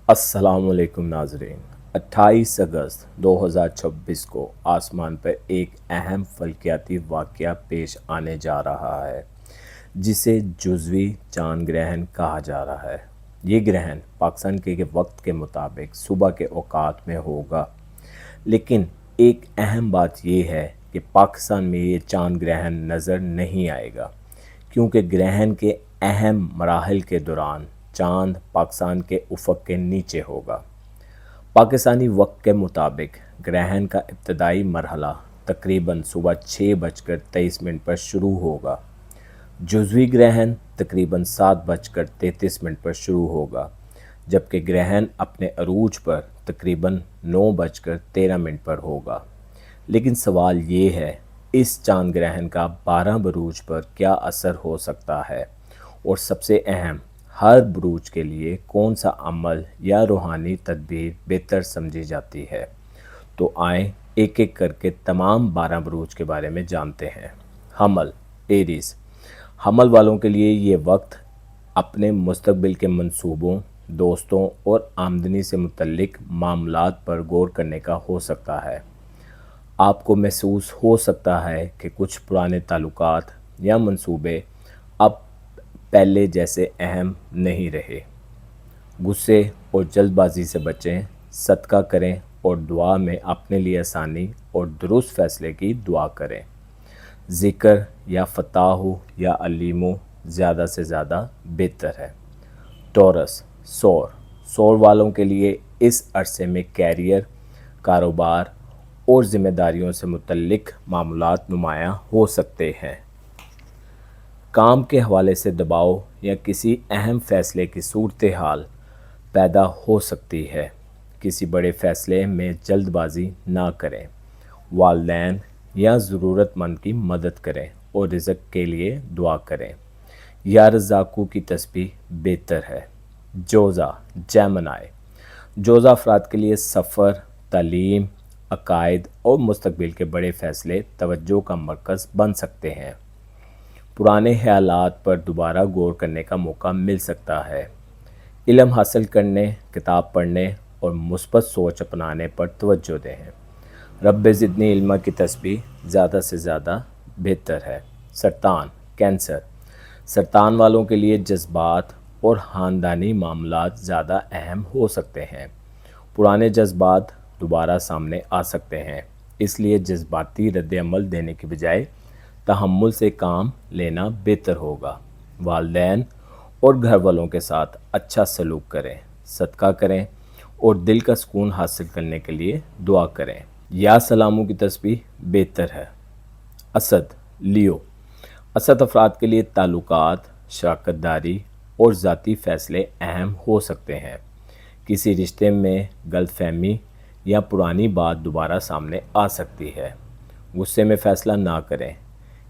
अस्सलाम वालेकुम नाजरीन। 28 अगस्त 2026 को आसमान पर एक अहम फल्कियाती वाक़या पेश आने जा रहा है जिसे जुज़वी चांद ग्रहण कहा जा रहा है। ये ग्रहण पाकिस्तान के वक्त के मुताबिक सुबह के औकात में होगा, लेकिन एक अहम बात यह है कि पाकिस्तान में ये चांद ग्रहण नज़र नहीं आएगा, क्योंकि ग्रहण के अहम मराहल के दौरान चांद पाकिस्तान के उफ़क़ के नीचे होगा। पाकिस्तानी वक्त के मुताबिक ग्रहण का इब्तदाई मरहला तकरीबन सुबह 6:23 पर शुरू होगा। जुज़वी ग्रहण तकरीबन 7:33 पर शुरू होगा, जबकि ग्रहण अपने अरूज पर तकरीबन 9:13 पर होगा। लेकिन सवाल ये है, इस चांद ग्रहण का 12 बरूज पर क्या असर हो सकता है, और सबसे अहम, हर बरूज के लिए कौन सा अमल या रूहानी तदबीर बेहतर समझी जाती है। तो आएँ एक एक करके तमाम 12 बरूज के बारे में जानते हैं। हमल एरीज़। हमल वालों के लिए ये वक्त अपने मुस्तकबिल के मंसूबों, दोस्तों और आमदनी से मुतल्लिक मामलात पर गौर करने का हो सकता है। आपको महसूस हो सकता है कि कुछ पुराने ताल्लुकात या मंसूबे अब पहले जैसे अहम नहीं रहे। गुस्से और जल्दबाजी से बचें, सदका करें और दुआ में अपने लिए आसानी और दुरुस्त फ़ैसले की दुआ करें। ज़िक्र या फ़ताह या अलीमो ज़्यादा से ज़्यादा बेहतर है। टॉरस सौर वालों के लिए इस अरसे में कैरियर, कारोबार और ज़िम्मेदारियों से मुतल्लिक मामलात नुमायाँ हो सकते हैं। काम के हवाले से दबाव या किसी अहम फ़ैसले की सूरत हाल पैदा हो सकती है। किसी बड़े फ़ैसले में जल्दबाजी ना करें। वालिदैन या ज़रूरतमंद की मदद करें और रिज़्क़ के लिए दुआ करें। या रज़ाक़ू की तस्बीह बेहतर है। जेमिनी जोज़ा अफराद के लिए सफ़र, तालीम, अकायद और मुस्तकबिल के बड़े फ़ैसले तवज्जो का मरकज़ बन सकते हैं। पुराने ख़यालात पर दोबारा गौर करने का मौका मिल सकता है। इल्म हासिल करने, किताब पढ़ने और मुस्बत सोच अपनाने पर तवज्जो दें। रब ज़िदनी इल्मा की तस्बीह ज़्यादा से ज़्यादा बेहतर है। कैंसर सरतान वालों के लिए जज्बात और ख़ानदानी मामलात ज़्यादा अहम हो सकते हैं। पुराने जज्बात दोबारा सामने आ सकते हैं, इसलिए जज्बाती रद्द-ए-अमल देने की बजाय तहम्मुल से काम लेना बेहतर होगा। वालिदैन और घर वालों के साथ अच्छा सलूक करें, सदका करें और दिल का सुकून हासिल करने के लिए दुआ करें। या सलामों की तस्बीह बेहतर है। लियो असद अफराद के लिए ताल्लुकात, शराकतदारी और ज़ाती फ़ैसले अहम हो सकते हैं। किसी रिश्ते में गलतफहमी या पुरानी बात दोबारा सामने आ सकती है। गुस्से में फ़ैसला ना करें।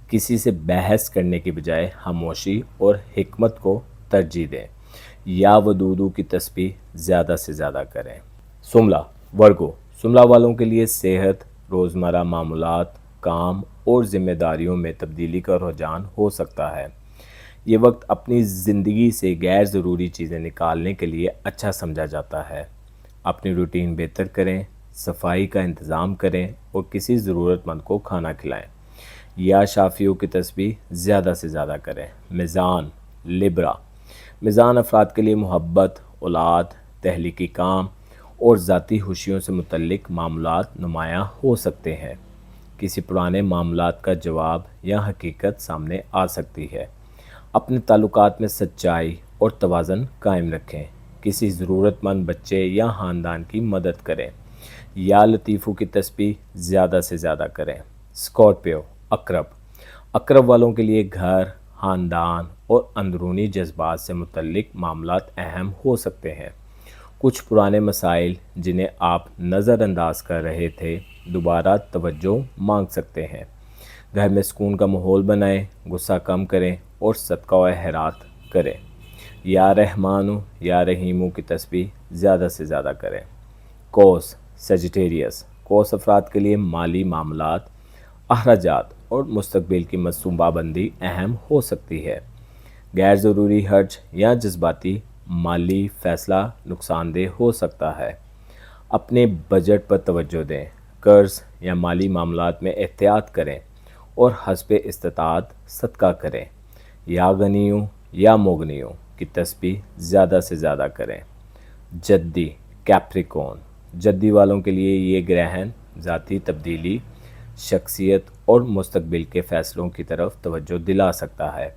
किसी से बहस करने की बजाय खामोशी और हिकमत को तरजीह दें। या वदूदू की तस्बीह ज़्यादा से ज़्यादा करें। सुमला वालों के लिए सेहत, रोज़मर्रा मामूलात, काम और ज़िम्मेदारियों में तब्दीली का रुझान हो सकता है। ये वक्त अपनी ज़िंदगी से गैर ज़रूरी चीज़ें निकालने के लिए अच्छा समझा जाता है। अपनी रूटीन बेहतर करें, सफाई का इंतज़ाम करें और किसी ज़रूरतमंद को खाना खिलाएं। या शाफियों की तस्बीह ज़्यादा से ज़्यादा करें। लिब्रा मीज़ान अफराद के लिए मोहब्बत, औलाद, तहलीकी काम और ज़ाती खुशियों से मुतल्लिक मामलात नुमायाँ हो सकते हैं। किसी पुराने मामलात का जवाब या हकीकत सामने आ सकती है। अपने ताल्लुकात में सच्चाई और तवाज़न कायम रखें। किसी ज़रूरतमंद बच्चे या ख़ानदान की मदद करें। या लतीफ़ों की तस्बीह ज़्यादा से ज़्यादा करें। अक़रब वालों के लिए घर, ख़ानदान और अंदरूनी जज्बात से मुतल्लिक मामलात अहम हो सकते हैं। कुछ पुराने मसाइल जिन्हें आप नज़रअंदाज कर रहे थे दोबारा तवज्जो मांग सकते हैं। घर में सुकून का माहौल बनाएं, गुस्सा कम करें और सदका व खैरात करें। या रहमानु या रहीमों की तस्बीह ज़्यादा से ज़्यादा करें। सेजिटेरियस अफराद के लिए माली मामलात, अखराजात और मुस्तकबिल की मनसूबाबंदी अहम हो सकती है। गैर ज़रूरी खर्च या जज्बाती माली फैसला नुकसानदेह हो सकता है। अपने बजट पर तवज्जो दें, कर्ज या माली मामलात में एहतियात करें और हस्बे इस्तात सदका करें। या गनियों या मोगनियों की तस्बीह ज़्यादा से ज़्यादा करें। जद्दी कैप्रिकॉर्न, जद्दी वालों के लिए ये ग्रहण ज़ाती तब्दीली, शख्सियत और मुस्तकबिल के फ़ैसलों की तरफ तवज्जो दिला सकता है।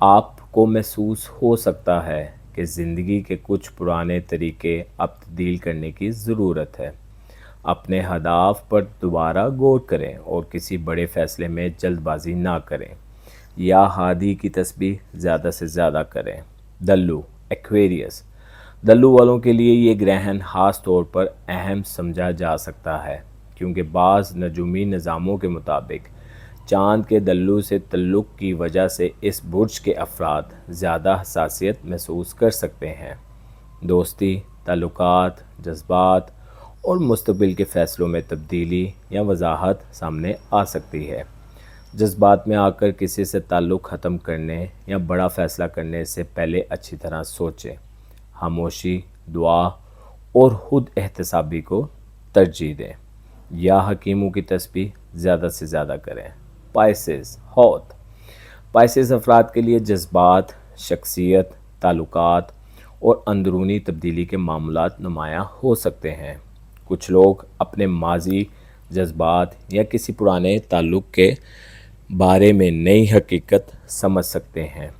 आपको महसूस हो सकता है कि ज़िंदगी के कुछ पुराने तरीक़े अब तब्दील करने की ज़रूरत है। अपने हदाफ पर दोबारा गौर करें और किसी बड़े फ़ैसले में जल्दबाजी ना करें। या हादी की तस्बीह ज़्यादा से ज़्यादा करें। दल्लू एक्वेरियस, दल्लू वालों के लिए ये ग्रहण ख़ास तौर पर अहम समझा जा सकता है क्योंकि बाज़ नजूमी निज़ामों के मुताबिक चाँद के दल्लू से तल्लुक़ की वजह से इस बुर्ज के अफराद ज़्यादा हसासियत महसूस कर सकते हैं। दोस्ती, ताल्लुकात, जज्बात और मुस्तकबिल के फ़ैसलों में तब्दीली या वजाहत सामने आ सकती है। जज्बात में आकर किसी से ताल्लुक़ ख़त्म करने या बड़ा फ़ैसला करने से पहले अच्छी तरह सोचें। खामोशी, दुआ और खुद एहतसाबी को तरजीह दें। या हकीमों की तस्बीह ज़्यादा से ज़्यादा करें। पाइसेस हौत, पाइसेस अफराद के लिए जज्बात, शख्सियत, ताल्लुकात और अंदरूनी तब्दीली के मामलात नुमायाँ हो सकते हैं। कुछ लोग अपने माजी जज्बात या किसी पुराने ताल्लुक़ के बारे में नई हकीकत समझ सकते हैं।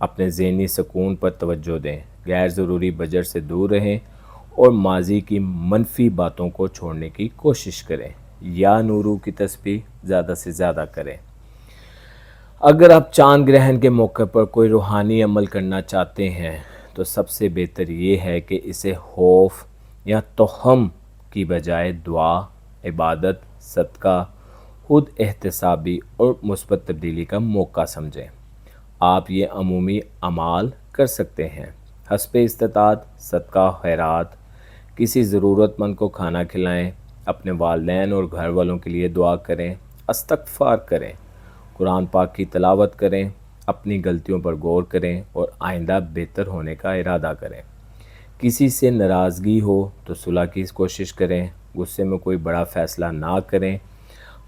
अपने ज़हनी सुकून पर तवज्जो दें, गैर ज़रूरी बजट से दूर रहें और माजी की मनफी बातों को छोड़ने की कोशिश करें। या नूरू की तस्बीह ज़्यादा से ज़्यादा करें। अगर आप चांद ग्रहण के मौके पर कोई रूहानी अमल करना चाहते हैं तो सबसे बेहतर ये है कि इसे खौफ या तोहम की बजाय दुआ, इबादत, सदका, खुद एहतसाबी और मुस्बत तब्दीली का मौका समझें। आप ये अमूमी अमाल कर सकते हैं। हस्बे इस्तात सदका खैरात, किसी ज़रूरतमंद को खाना खिलाएं, अपने वालिदैन और घर वालों के लिए दुआ करें, इस्तग़फ़ार करें, कुरान पाक की तिलावत करें, अपनी गलतियों पर गौर करें और आइंदा बेहतर होने का इरादा करें। किसी से नाराज़गी हो तो सुलह की कोशिश करें। गुस्से में कोई बड़ा फ़ैसला ना करें।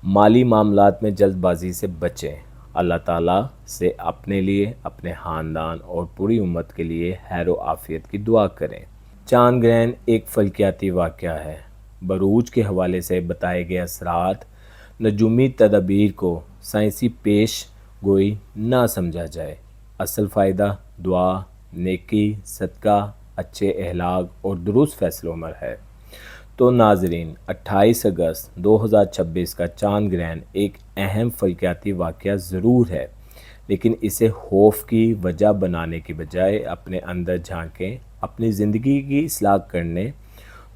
माली मामलात में जल्दबाजी से बचें। अल्लाह ताला से अपने लिए, अपने ख़ानदान और पूरी उम्मत के लिए खैर व आफ़ियत की दुआ करें। चांद ग्रहण एक फ़ल्कियाती वाक़या है। बरूज के हवाले से बताए गए असरात नजूमी तदबीर को साइंसी पेश गोई ना समझा जाए। असल फ़ायदा दुआ, नेकी, सदका, अच्छे अहलाक और दुरुस्त फ़ैसलों में है। तो नाज़रीन, 28 अगस्त 2026 का चांद ग्रहण एक अहम फ़ल्कियाती वाक़या ज़रूर है, लेकिन इसे खौफ की वजह बनाने की बजाय अपने अंदर झांकें, अपनी ज़िंदगी की इस्लाह करने,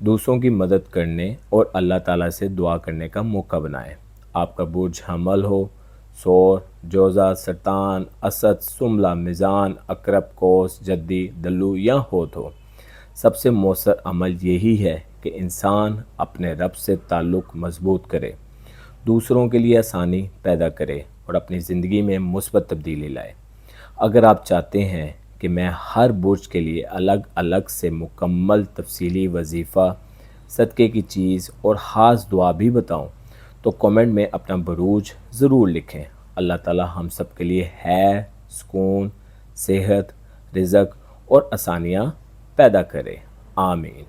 दूसरों की मदद करने और अल्लाह ताला से दुआ करने का मौका बनाएं। आपका बुर्ज हमल हो, सौर, जोज़ा, सरतान, असद, सुमला, मिज़ान, अकरब, कौस, जद्दी, दल्लू या होत हो, सबसे मौसर अमल यही है कि इंसान अपने रब से ताल्लुक़ मज़बूत करे, दूसरों के लिए आसानी पैदा करे और अपनी ज़िंदगी में मुस्बत तब्दीली लाए। अगर आप चाहते हैं कि मैं हर बुर्ज के लिए अलग अलग से मुकम्मल तफसीली वजीफ़ा, सदक़े की चीज़ और ख़ास दुआ भी बताऊं, तो कमेंट में अपना बुरूज ज़रूर लिखें। अल्लाह ताला हम सब के लिए खैर, सुकून, सेहत, रिज़्क़ और आसानियाँ पैदा करे। आमीन।